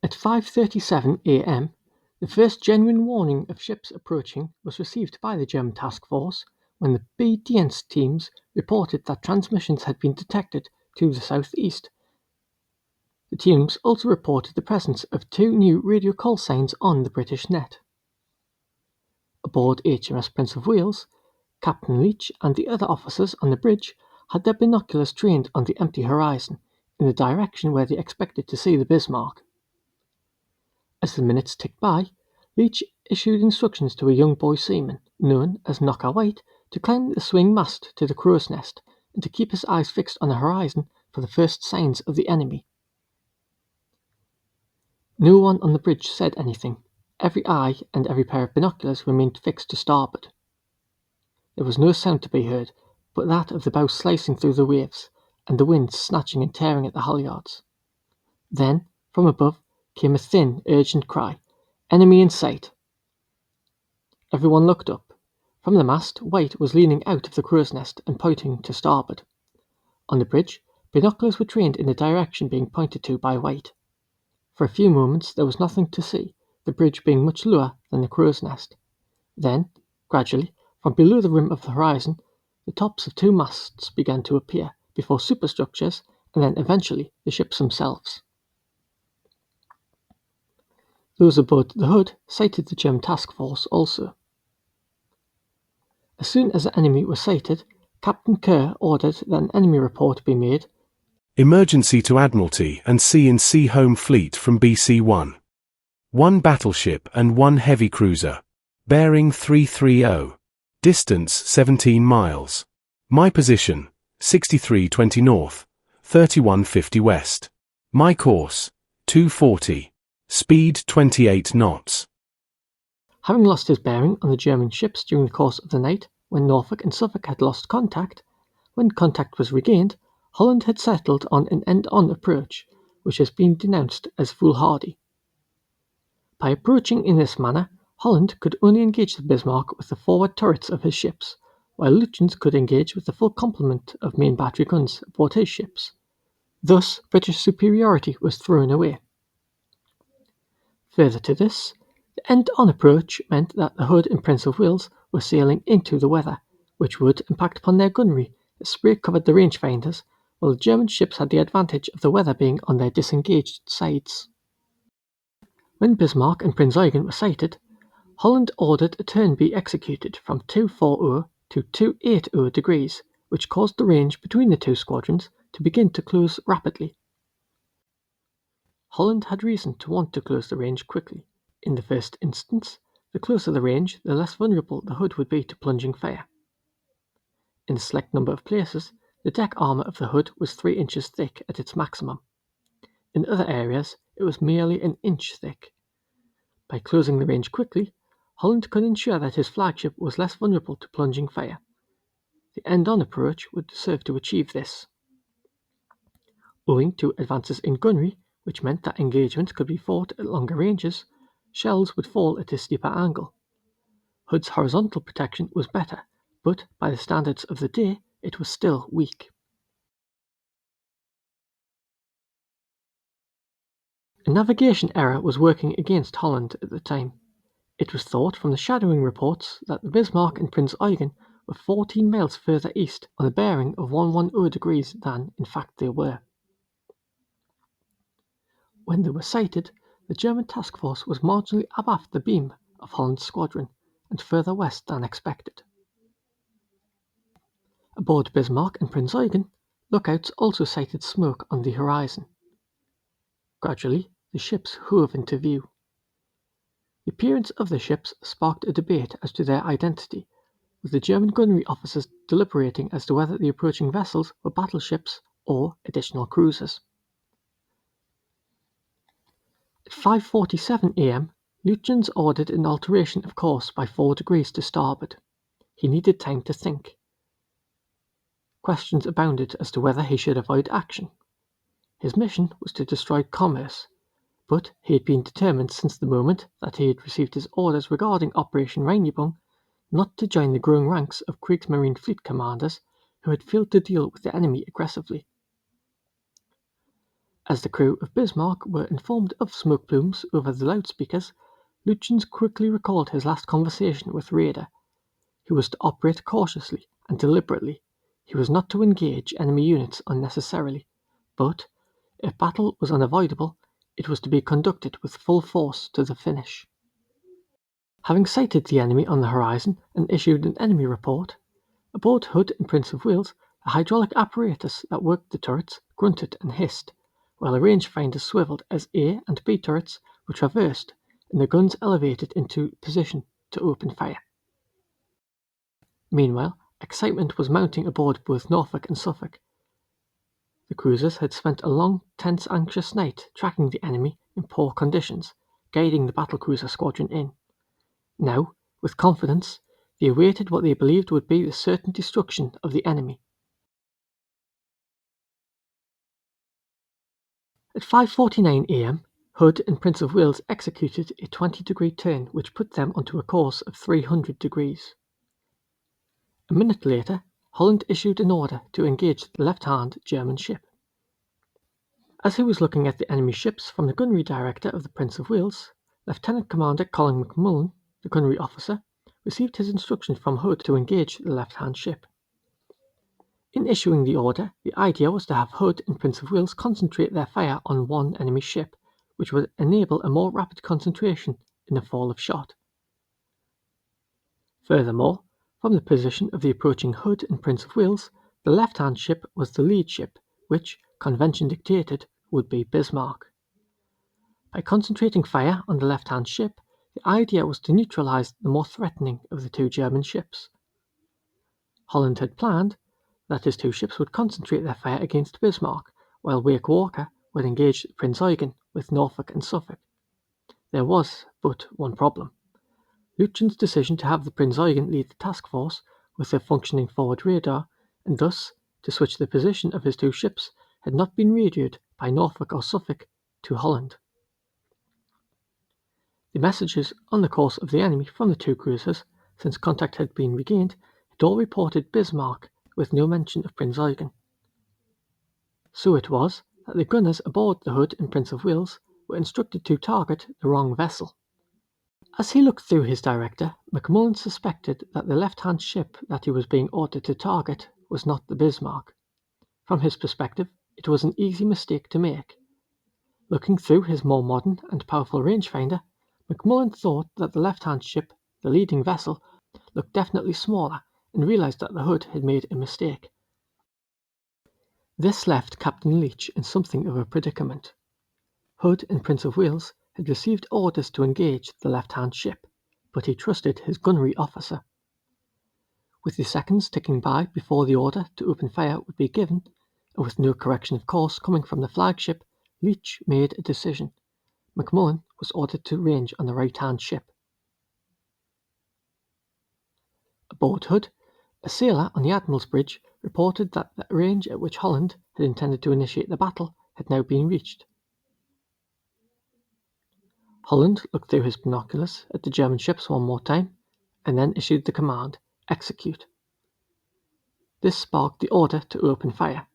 At 5:37 a.m., the first genuine warning of ships approaching was received by the German task force when the B-Dienst teams reported that transmissions had been detected to the southeast. The teams also reported the presence of 2 new radio call signs on the British net. Aboard HMS Prince of Wales, Captain Leach and the other officers on the bridge had their binoculars trained on the empty horizon in the direction where they expected to see the Bismarck. As the minutes ticked by, Leach issued instructions to a young boy seaman, known as Knocker White, to climb the swing mast to the crow's nest and to keep his eyes fixed on the horizon for the first signs of the enemy. No one on the bridge said anything. Every eye and every pair of binoculars remained fixed to starboard. There was no sound to be heard but that of the bow slicing through the waves and the wind snatching and tearing at the halyards. Then, from above, came a thin, urgent cry, "Enemy in sight!" Everyone looked up. From the mast, White was leaning out of the crow's nest and pointing to starboard. On the bridge, binoculars were trained in the direction being pointed to by White. For a few moments there was nothing to see, the bridge being much lower than the crow's nest. Then, gradually, from below the rim of the horizon, the tops of 2 masts began to appear, before superstructures, and then eventually the ships themselves. Those aboard the Hood sighted the German task force also. As soon as the enemy was sighted, Captain Kerr ordered that an enemy report be made. Emergency to Admiralty and C&C Home Fleet from BC-1. 1 battleship and 1 heavy cruiser. Bearing 330. Distance 17 miles. My position, 6320 north, 3150 west. My course, 240. Speed 28 knots. Having lost his bearing on the German ships during the course of the night, when Norfolk and Suffolk had lost contact, when contact was regained, Holland had settled on an end-on approach, which has been denounced as foolhardy. By approaching in this manner, Holland could only engage the Bismarck with the forward turrets of his ships, while Lütjens could engage with the full complement of main battery guns aboard his ships. Thus, British superiority was thrown away. Further to this, the end-on approach meant that the Hood and Prince of Wales were sailing into the weather, which would impact upon their gunnery as spray covered the rangefinders, while the German ships had the advantage of the weather being on their disengaged sides. When Bismarck and Prinz Eugen were sighted, Holland ordered a turn be executed from 240 to 280 degrees, which caused the range between the 2 squadrons to begin to close rapidly. Holland had reason to want to close the range quickly. In the first instance, the closer the range, the less vulnerable the Hood would be to plunging fire. In a select number of places, the deck armour of the Hood was 3 inches thick at its maximum. In other areas, it was merely an inch thick. By closing the range quickly, Holland could ensure that his flagship was less vulnerable to plunging fire. The end-on approach would serve to achieve this. Owing to advances in gunnery, which meant that engagements could be fought at longer ranges, shells would fall at a steeper angle. Hood's horizontal protection was better, but by the standards of the day, it was still weak. A navigation error was working against Holland at the time. It was thought from the shadowing reports that the Bismarck and Prinz Eugen were 14 miles further east on a bearing of 110 degrees than, in fact, they were. When they were sighted, the German task force was marginally abaft the beam of Holland's squadron and further west than expected. Aboard Bismarck and Prinz Eugen, lookouts also sighted smoke on the horizon. Gradually, the ships hove into view. The appearance of the ships sparked a debate as to their identity, with the German gunnery officers deliberating as to whether the approaching vessels were battleships or additional cruisers. At 5:47 a.m., Lütjens ordered an alteration of course by 4 degrees to starboard. he needed time to think. Questions abounded as to whether he should avoid action. His mission was to destroy commerce, but he had been determined since the moment that he had received his orders regarding Operation Reinigung not to join the growing ranks of Kriegsmarine fleet commanders who had failed to deal with the enemy aggressively. As the crew of Bismarck were informed of smoke plumes over the loudspeakers, Lütjens quickly recalled his last conversation with Raeder. He was to operate cautiously and deliberately. He was not to engage enemy units unnecessarily, but, if battle was unavoidable, it was to be conducted with full force to the finish. Having sighted the enemy on the horizon and issued an enemy report, aboard Hood and Prince of Wales, the hydraulic apparatus that worked the turrets grunted and hissed, while the rangefinders swiveled as A and B turrets were traversed and the guns elevated into position to open fire. Meanwhile, excitement was mounting aboard both Norfolk and Suffolk. The cruisers had spent a long, tense, anxious night tracking the enemy in poor conditions, guiding the battlecruiser squadron in. Now, with confidence, they awaited what they believed would be the certain destruction of the enemy. At 5:49 a.m., Hood and Prince of Wales executed a 20-degree turn which put them onto a course of 300 degrees. A minute later, Holland issued an order to engage the left-hand German ship. As he was looking at the enemy ships from the gunnery director of the Prince of Wales, Lieutenant Commander Colin McMullen, the gunnery officer, received his instructions from Hood to engage the left-hand ship. In issuing the order, the idea was to have Hood and Prince of Wales concentrate their fire on one enemy ship, which would enable a more rapid concentration in the fall of shot. Furthermore, from the position of the approaching Hood and Prince of Wales, the left-hand ship was the lead ship, which, convention dictated, would be Bismarck. By concentrating fire on the left-hand ship, the idea was to neutralize the more threatening of the two German ships. Holland had planned that his two ships would concentrate their fire against Bismarck, while Wake Walker would engage Prinz Eugen with Norfolk and Suffolk. There was but one problem. Lütjens' decision to have the Prinz Eugen lead the task force with a functioning forward radar, and thus to switch the position of his two ships, had not been radioed by Norfolk or Suffolk to Holland. The messages on the course of the enemy from the two cruisers, since contact had been regained, had all reported Bismarck with no mention of Prinz Eugen. So it was that the gunners aboard the Hood and Prince of Wales were instructed to target the wrong vessel. As he looked through his director, McMullen suspected that the left-hand ship that he was being ordered to target was not the Bismarck. From his perspective, it was an easy mistake to make. Looking through his more modern and powerful rangefinder, McMullen thought that the left-hand ship, the leading vessel, looked definitely smaller and realized that the Hood had made a mistake. This left Captain Leach in something of a predicament. Hood and Prince of Wales had received orders to engage the left-hand ship, but he trusted his gunnery officer. With the seconds ticking by before the order to open fire would be given, and with no correction of course coming from the flagship, Leach made a decision. McMullen was ordered to range on the right-hand ship. Aboard Hood, a sailor on the Admiral's Bridge reported that the range at which Holland had intended to initiate the battle had now been reached. Holland looked through his binoculars at the German ships one more time, and then issued the command, "Execute." This sparked the order to open fire.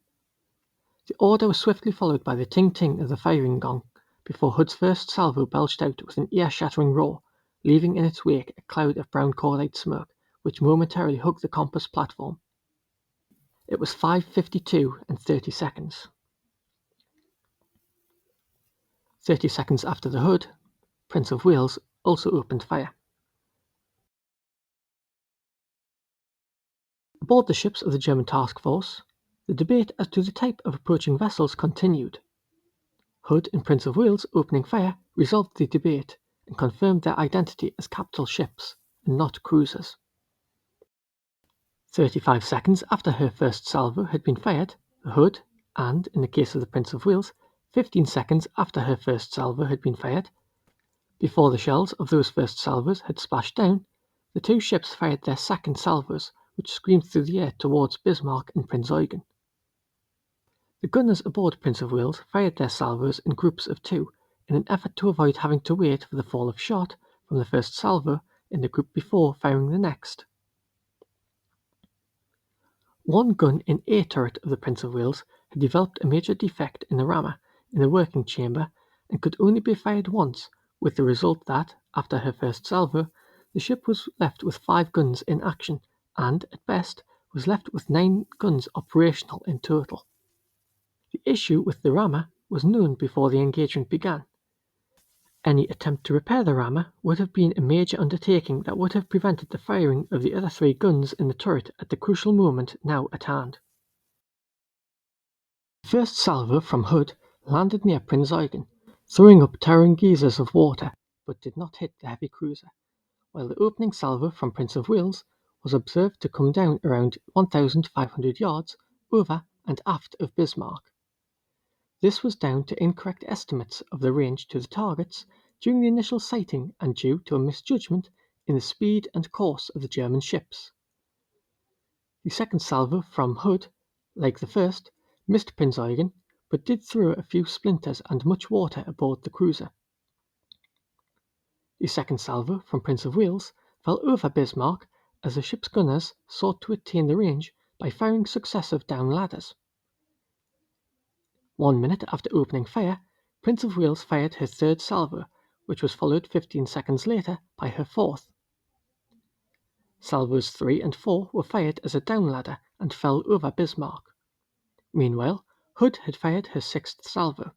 The order was swiftly followed by the ting-ting of the firing gong, before Hood's first salvo belched out with an ear-shattering roar, leaving in its wake a cloud of brown cordite smoke, which momentarily hugged the compass platform. It was 5:52 and 30 seconds. 30 seconds after the Hood, Prince of Wales also opened fire. Aboard the ships of the German task force, the debate as to the type of approaching vessels continued. Hood and Prince of Wales opening fire resolved the debate and confirmed their identity as capital ships and not cruisers. 35 seconds after her first salvo had been fired, the Hood, and, in the case of the Prince of Wales, 15 seconds after her first salvo had been fired, before the shells of those first salvos had splashed down, The two ships fired their second salvos, which screamed through the air towards Bismarck and Prinz Eugen. The gunners aboard Prince of Wales fired their salvos in groups of 2 in an effort to avoid having to wait for the fall of shot from the first salvo in the group before firing the next. One gun in A turret of the Prince of Wales had developed a major defect in the rammer in the working chamber and could only be fired once, with the result that, after her first salvo, the ship was left with 5 guns in action and, at best, was left with 9 guns operational in total. The issue with the rammer was known before the engagement began. Any attempt to repair the rammer would have been a major undertaking that would have prevented the firing of the other 3 guns in the turret at the crucial moment now at hand. The first salvo from Hood landed near Prinz Eugen, throwing up towering geysers of water, but did not hit the heavy cruiser, while the opening salvo from Prince of Wales was observed to come down around 1,500 yards over and aft of Bismarck. This was down to incorrect estimates of the range to the targets during the initial sighting and due to a misjudgment in the speed and course of the German ships. The second salvo from Hood, like the first, missed Prinz Eugen, but did throw a few splinters and much water aboard the cruiser. The second salvo from Prince of Wales fell over Bismarck as the ship's gunners sought to attain the range by firing successive down ladders. 1 minute after opening fire, Prince of Wales fired her third salvo, which was followed 15 seconds later by her fourth. Salvos 3 and 4 were fired as a down ladder and fell over Bismarck. Meanwhile, Hood had fired her sixth salvo.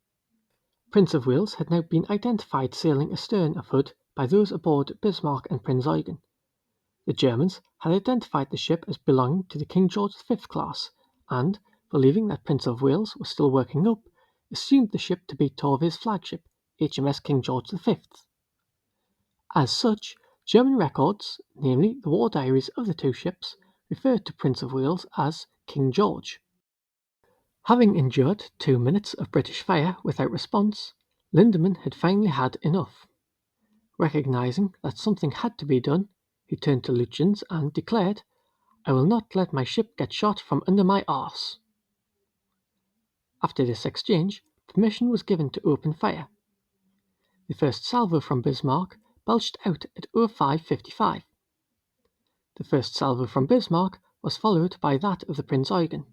Prince of Wales had now been identified sailing astern of Hood by those aboard Bismarck and Prinz Eugen. The Germans had identified the ship as belonging to the King George V class and, believing that Prince of Wales was still working up, assumed the ship to be Torvey's flagship, HMS King George V. As such, German records, namely the war diaries of the two ships, referred to Prince of Wales as King George. Having endured 2 minutes of British fire without response, Lindemann had finally had enough. Recognizing that something had to be done, he turned to Lütjens and declared, "I will not let my ship get shot from under my arse." After this exchange, permission was given to open fire. The first salvo from Bismarck belched out at 05:55. The first salvo from Bismarck was followed by that of the Prinz Eugen.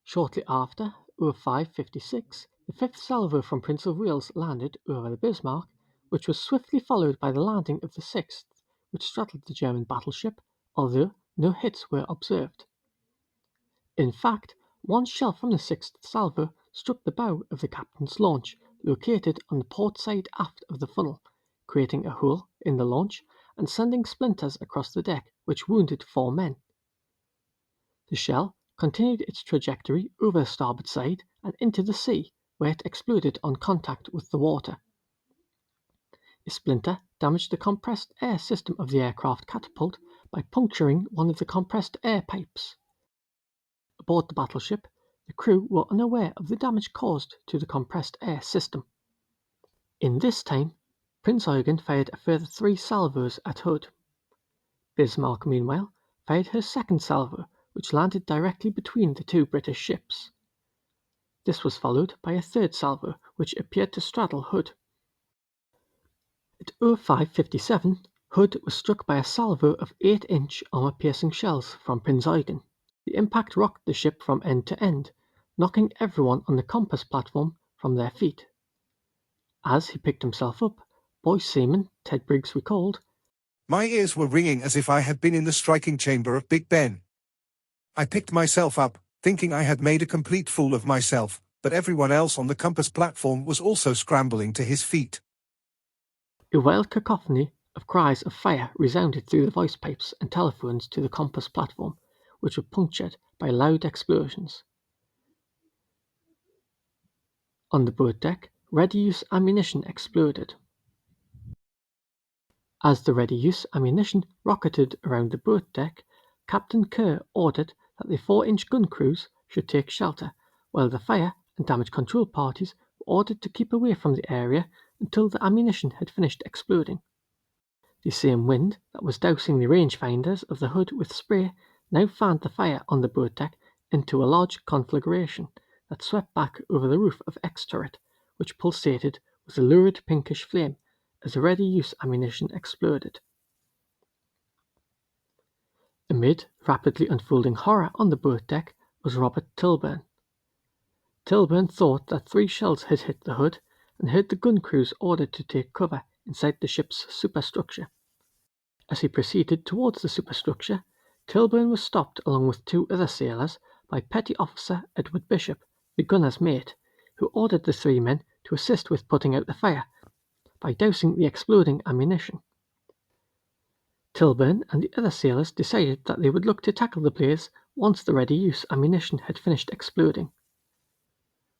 Shortly after 05:56, the fifth salvo from Prince of Wales landed over the Bismarck, which was swiftly followed by the landing of the sixth, which straddled the German battleship, although no hits were observed. In fact, one shell from the sixth salvo struck the bow of the captain's launch, located on the port side aft of the funnel, creating a hole in the launch and sending splinters across the deck, which wounded 4 men. The shell continued its trajectory over the starboard side and into the sea, where it exploded on contact with the water. A splinter damaged the compressed air system of the aircraft catapult by puncturing one of the compressed air pipes. Aboard the battleship, the crew were unaware of the damage caused to the compressed air system. In this time, Prinz Eugen fired a further 3 salvos at Hood. Bismarck, meanwhile, fired her second salvo, which landed directly between the 2 British ships. This was followed by a third salvo, which appeared to straddle Hood. At 05:57, Hood was struck by a salvo of 8-inch armor-piercing shells from Prinz Eugen. The impact rocked the ship from end to end, knocking everyone on the compass platform from their feet. As he picked himself up, boy seaman Ted Briggs recalled, "My ears were ringing as if I had been in the striking chamber of Big Ben. I picked myself up, thinking I had made a complete fool of myself, but everyone else on the compass platform was also scrambling to his feet." A wild cacophony of cries of fire resounded through the voice pipes and telephones to the compass platform, which were punctured by loud explosions. On the boat deck, ready-use ammunition exploded. As the ready-use ammunition rocketed around the boat deck, Captain Kerr ordered that the 4-inch gun crews should take shelter, while the fire and damage control parties were ordered to keep away from the area until the ammunition had finished exploding. The same wind that was dousing the rangefinders of the Hood with spray now fanned the fire on the boat deck into a large conflagration that swept back over the roof of X turret, which pulsated with a lurid pinkish flame as the ready-use ammunition exploded. Amid rapidly unfolding horror on the boat deck was Robert Tilburn. Tilburn thought that 3 shells had hit the Hood and heard the gun crews ordered to take cover inside the ship's superstructure. As he proceeded towards the superstructure, Tilburn was stopped along with 2 other sailors by Petty Officer Edward Bishop, the gunner's mate, who ordered the 3 men to assist with putting out the fire by dousing the exploding ammunition. Tilburn and the other sailors decided that they would look to tackle the blaze once the ready-use ammunition had finished exploding.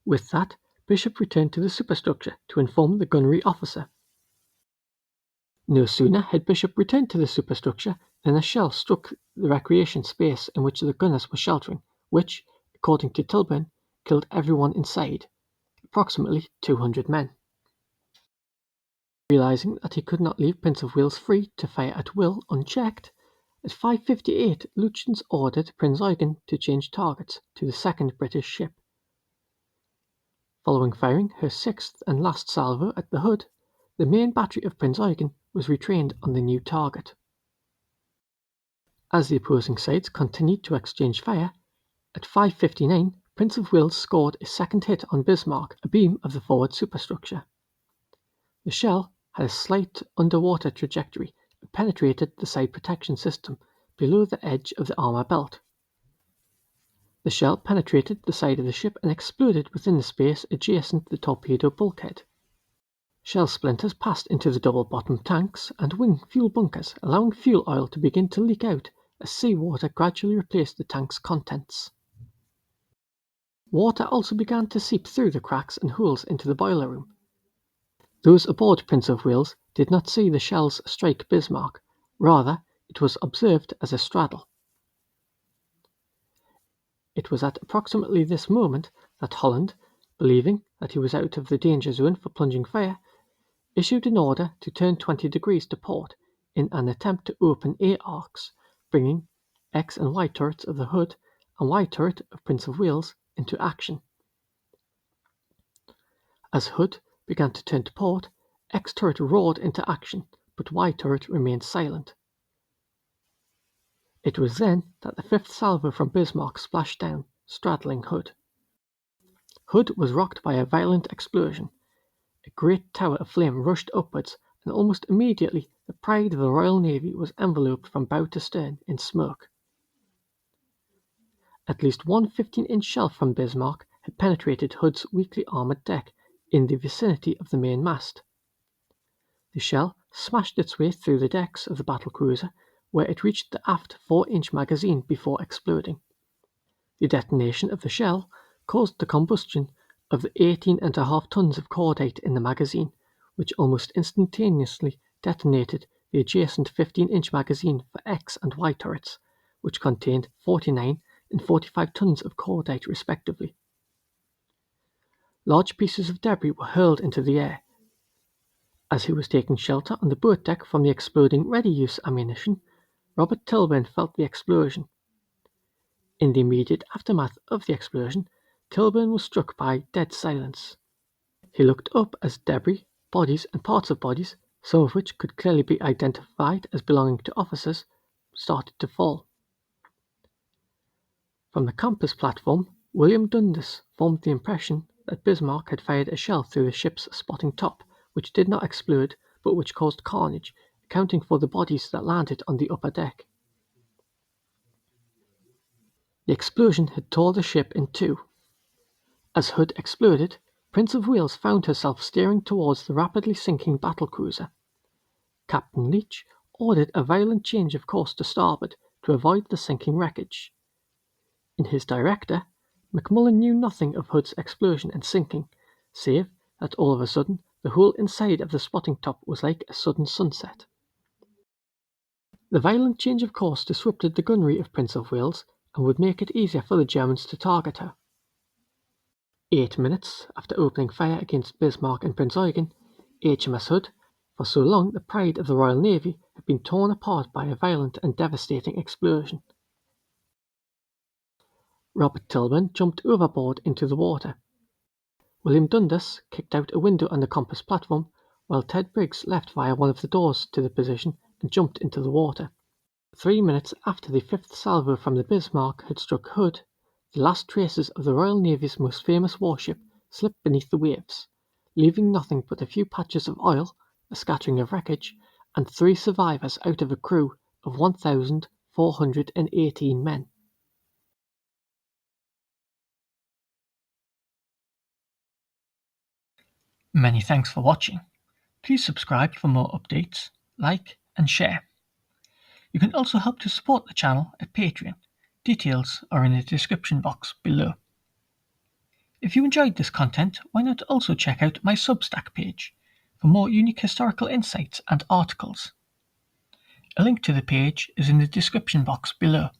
With that, Bishop returned to the superstructure to inform the gunnery officer. No sooner had Bishop returned to the superstructure than a shell struck the recreation space in which the gunners were sheltering, which, according to Tilburn, killed everyone inside, approximately 200 men. Realizing that he could not leave Prince of Wales free to fire at will unchecked, at 5:58 Lutyens ordered Prinz Eugen to change targets to the second British ship. Following firing her 6th and last salvo at the Hood, the main battery of Prinz Eugen was retrained on the new target. As the opposing sides continued to exchange fire, at 5:59 Prince of Wales scored a second hit on Bismarck, a beam of the forward superstructure. The shell had a slight underwater trajectory and penetrated the side protection system below the edge of the armor belt. The shell penetrated the side of the ship and exploded within the space adjacent to the torpedo bulkhead. Shell splinters passed into the double-bottomed tanks and wing fuel bunkers, allowing fuel oil to begin to leak out as seawater gradually replaced the tank's contents. Water also began to seep through the cracks and holes into the boiler room. Those aboard Prince of Wales did not see the shells strike Bismarck, rather it was observed as a straddle. It was at approximately this moment that Holland, believing that he was out of the danger zone for plunging fire, issued an order to turn 20 degrees to port in an attempt to open A arcs, bringing X and Y turrets of the Hood and Y turret of Prince of Wales into action. As Hood began to turn to port, X turret roared into action, but Y turret remained silent. It was then that the 5th salvo from Bismarck splashed down, straddling Hood. Hood was rocked by a violent explosion. A great tower of flame rushed upwards, and almost immediately the pride of the Royal Navy was enveloped from bow to stern in smoke. At least one 15-inch shell from Bismarck had penetrated Hood's weakly armoured deck in the vicinity of the main mast. The shell smashed its way through the decks of the battlecruiser, where it reached the aft 4-inch magazine before exploding. The detonation of the shell caused the combustion of the 18.5 tons of cordite in the magazine, which almost instantaneously detonated the adjacent 15-inch magazine for X and Y turrets, which contained 49 and 45 tons of cordite respectively. Large pieces of debris were hurled into the air. As he was taking shelter on the boat deck from the exploding ready-use ammunition, Robert Tilburn felt the explosion. In the immediate aftermath of the explosion, Tilburn was struck by dead silence. He looked up as debris, bodies and parts of bodies, some of which could clearly be identified as belonging to officers, started to fall. From the compass platform, William Dundas formed the impression that Bismarck had fired a shell through the ship's spotting top, which did not explode, but which caused carnage, accounting for the bodies that landed on the upper deck. The explosion had torn the ship in two. As Hood exploded, Prince of Wales found herself steering towards the rapidly sinking battlecruiser. Captain Leach ordered a violent change of course to starboard to avoid the sinking wreckage. In his director, McMullen knew nothing of Hood's explosion and sinking, save that all of a sudden the whole inside of the spotting top was like a sudden sunset. The violent change of course disrupted the gunnery of Prince of Wales and would make it easier for the Germans to target her. 8 minutes after opening fire against Bismarck and Prinz Eugen, HMS Hood, for so long the pride of the Royal Navy, had been torn apart by a violent and devastating explosion. Robert Tillman jumped overboard into the water. William Dundas kicked out a window on the compass platform, while Ted Briggs left via one of the doors to the position and jumped into the water. 3 minutes after the fifth salvo from the Bismarck had struck Hood, the last traces of the Royal Navy's most famous warship slipped beneath the waves, leaving nothing but a few patches of oil, a scattering of wreckage, and 3 survivors out of a crew of 1,418 men. Many thanks for watching. Please subscribe for more updates, like and share. You can also help to support the channel at Patreon. Details are in the description box below. If you enjoyed this content, why not also check out my Substack page for more unique historical insights and articles. A link to the page is in the description box below.